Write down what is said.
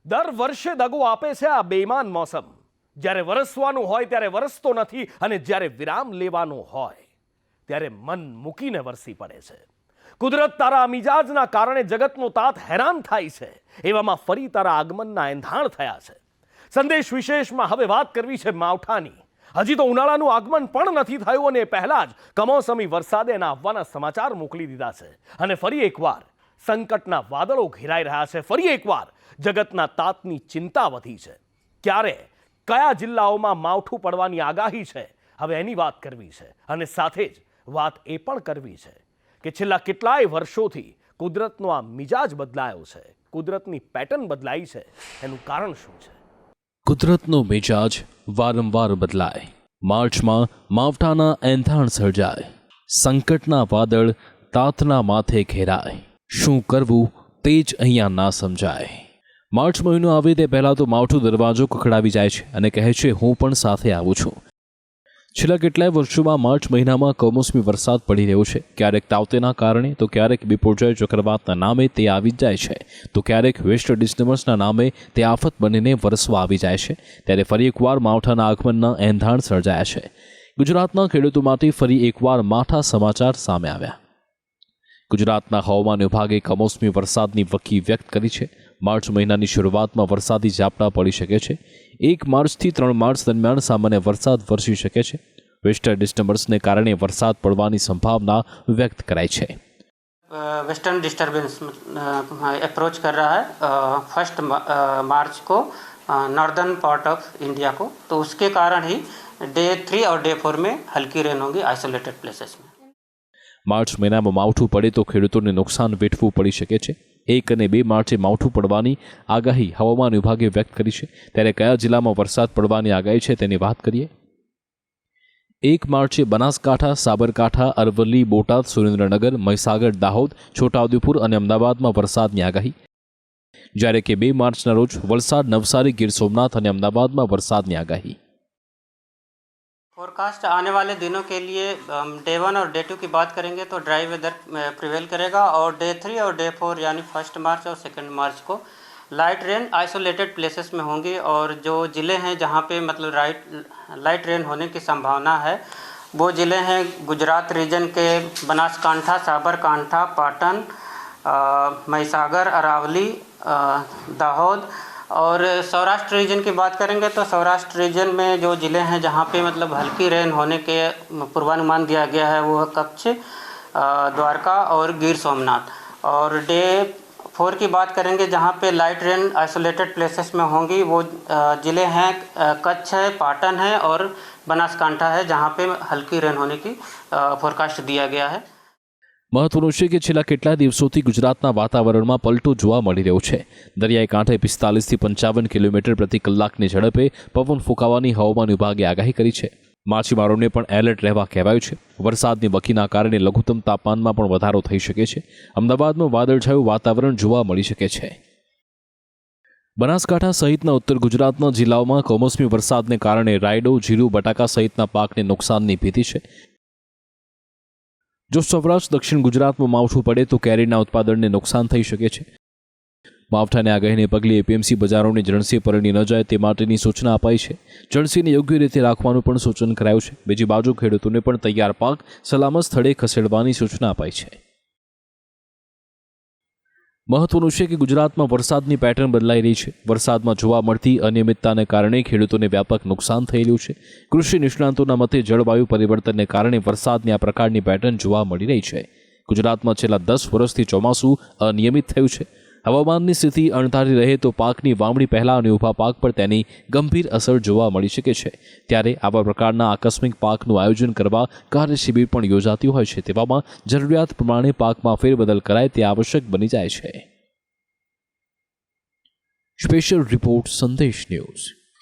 દર વર્ષે દગો આપે છે આ બેઈમાન મોસમ। જ્યારે વરસવાનું હોય ત્યારે વરસતો નથી અને જ્યારે વિરામ લેવાનું હોય ત્યારે મન મૂકીને વરસી પડે છે। કુદરત તારા મિજાજના કારણે જગતનો તાત હેરાન થાય છે। એવામાં ફરી તારા આગમનના એંધાણ થયા છે। સંદેશ વિશેષમાં હવે વાત કરવી છે માવઠાની। હજી તો ઉનાળાનું આગમન પણ નથી થયું અને પહેલા જ કમોસમી વરસાદે એના આવવાના સમાચાર મોકલી દીધા છે અને ફરી એકવાર સંકટના વાદળો ઘેરાઈ રહ્યા છે। ફરી એકવાર જગતના તાતની ચિંતા વધી છે। ક્યારે કયા જિલ્લાઓમાં માવઠું પડવાની આગાહી છે હવે એની વાત કરવી છે અને સાથે જ વાત એ પણ કરવી છે કે છેલ્લા કેટલાય વર્ષોથી કુદરતનો આ મિજાજ બદલાયો છે, કુદરતની પેટર્ન બદલાઈ છે, એનું કારણ શું છે? કુદરતનો મિજાજ વારંવાર બદલાય। માર્ચમાં માવઠાના એંધાણ સર્જાય, સંકટના વાદળ તાતના માથે ઘેરાય। શું કરવું તે જ અહીંયા ના સમજાય। માર્ચ મહિનો આવે તે પહેલાં તો માવઠું દરવાજો ખખડાવી જાય છે અને કહે છે હું પણ સાથે આવું છું। છેલ્લા કેટલાય વર્ષોમાં માર્ચ મહિનામાં કમોસમી વરસાદ પડી રહ્યો છે। ક્યારેક તાવતેના કારણે તો ક્યારેક બિપોરજોય ચક્રવાતના નામે તે આવી જ જાય છે તો ક્યારેક વેસ્ટ ડિસ્ટર્બન્સના નામે તે આફત બનીને વરસવા આવી જાય છે। ત્યારે ફરી એકવાર માવઠાના આગમનના એંધાણ સર્જાયા છે। ગુજરાતના ખેડૂતો માટે ફરી એકવાર માઠા સમાચાર સામે આવ્યા। ગુજરાતના હવામાન વિભાગે કમોસમી વરસાદની વકી વ્યક્ત કરી છે। માર્ચ મહિનાની શરૂઆતમાં વરસાદી ઝાપટા પડી શકે છે। 1 માર્ચથી 3 માર્ચ દરમિયાન સામાન્ય વરસાદ વરસી શકે છે। વેસ્ટર્ન ડિસ્ટર્બન્સને કારણે વરસાદ પડવાની સંભાવના વ્યક્ત કરાઈ છે। वेस्टर्न डिस्टर्बेंस अप्रोच कर रहा है 1 मार्च को नॉर्दर्न पार्ट ऑफ इंडिया को, तो उसके कारण ही डे 3 और डे 4 में हल्की रेन होगी आइसोलेटेड प्लेसेस में। मार्च મહિનામાં માવઠું પડે તો ખેડૂતોને નુકસાન વેઠવું પડી શકે છે। 1 અને 2 માર્ચે માવઠું પડવાની આગાહી હવામાન વિભાગે વ્યક્ત કરી છે। ત્યારે કયા જિલ્લામાં વરસાદ પડવાની આગાહી છે તેની વાત કરીએ। 1 માર્ચે બનાસકાંઠા, સાબરકાંઠા, અરવલ્લી, બોટાદ, સુરેન્દ્રનગર, મહીસાગર, દાહોદ, છોટાઉદેપુર અને અમદાવાદમાં વરસાદની આગાહી। જ્યારે કે 2 માર્ચના રોજ વલસાડ, નવસારી, ગીર સોમનાથ અને અમદાવાદમાં વરસાદની આગાહી। फोरकास्ट आने वाले दिनों के लिए डे 1 और डे 2 की बात करेंगे तो ड्राई वेदर प्रिवेल करेगा और डे 3 और डे 4 यानी 1 मार्च और 2 मार्च को लाइट रेन आइसोलेटेड प्लेसेस में होंगी। और जो ज़िले हैं जहाँ पे मतलब लाइट रेन होने की संभावना है वो ज़िले हैं गुजरात रीजन के बनासकांठा, साबरकांठा, पाटन, महीसागर, अरावली, दाहोद। और सौराष्ट्र रीजन की बात करेंगे तो सौराष्ट्र रीजन में जो ज़िले हैं जहाँ पे मतलब हल्की रेन होने के पूर्वानुमान दिया गया है वो है कच्छ, द्वारका और गिर सोमनाथ। और डे 4 की बात करेंगे जहाँ पे लाइट रेन आइसोलेटेड प्लेसेस में होंगी वो ज़िले हैं कच्छ है, पाटन है और बनासकांठा है जहाँ पे हल्की रेन होने की फोरकास्ट दिया गया है। મહત્વનું છે કે છેલ્લા કેટલાય દિવસોથી ગુજરાતના વાતાવરણમાં પલટો જોવા મળી રહ્યો છે। દરિયાઈ કાંઠે 45થી 55 કિલોમીટર પ્રતિ કલાકની ઝડપે પવન ફૂંકાવાની હવામાન વિભાગે આગાહી કરી છે। માછીમારોને પણ એલર્ટ રહેવા કહેવાયું છે। વરસાદની વકીના કારણે લઘુત્તમ તાપમાનમાં પણ વધારો થઈ શકે છે। અમદાવાદમાં વાદળછાયું વાતાવરણ જોવા મળી શકે છે। બનાસકાંઠા સહિતના ઉત્તર ગુજરાતના જિલ્લાઓમાં કમોસમી વરસાદને કારણે રાયડો, જીરું, બટાકા સહિતના પાકને નુકસાનની ભીતિ છે। જો સૌરાષ્ટ્ર દક્ષિણ ગુજરાતમાં માવઠું પડે તો કેરીના ઉત્પાદનને નુકસાન થઈ શકે છે। માવઠાની આગાહીને પગલે એપીએમસી બજારોને જળસી પરણી ન જાય તે માટેની સૂચના અપાઈ છે। જળસીને યોગ્ય રીતે રાખવાનું પણ સૂચન કરાયું છે। બીજી બાજુ ખેડૂતોને પણ તૈયાર પાક સલામત સ્થળે ખસેડવાની સૂચના અપાઈ છે। મહત્વનું છે કે ગુજરાતમાં વરસાદની પેટર્ન બદલાઈ રહી છે। વરસાદમાં જોવા મળતી અનિયમિતતાને કારણે ખેડૂતોને વ્યાપક નુકસાન થઈ રહ્યું છે। કૃષિ નિષ્ણાંતોના મતે જળવાયુ પરિવર્તનને કારણે વરસાદની આ પ્રકારની પેટર્ન જોવા મળી રહી છે। ગુજરાતમાં છેલ્લા 10 વર્ષથી ચોમાસું અનિયમિત થયું છે। હવામાનની સ્થિતિ અણધારી રહે તો પાકની વાવણી પહેલાં અને ઊભા પાક પર તેની ગંભીર અસર જોવા મળી શકે છે। ત્યારે આવા પ્રકારના આકસ્મિક પાકનું આયોજન કરવા કાર્યશિબિર પણ યોજાતી હોય છે। તેવામાં જરૂરિયાત પ્રમાણે પાકમાં ફેરબદલ કરાય તે આવશ્યક બની જાય છે। સ્પેશિયલ રિપોર્ટ સંદેશ ન્યૂઝ।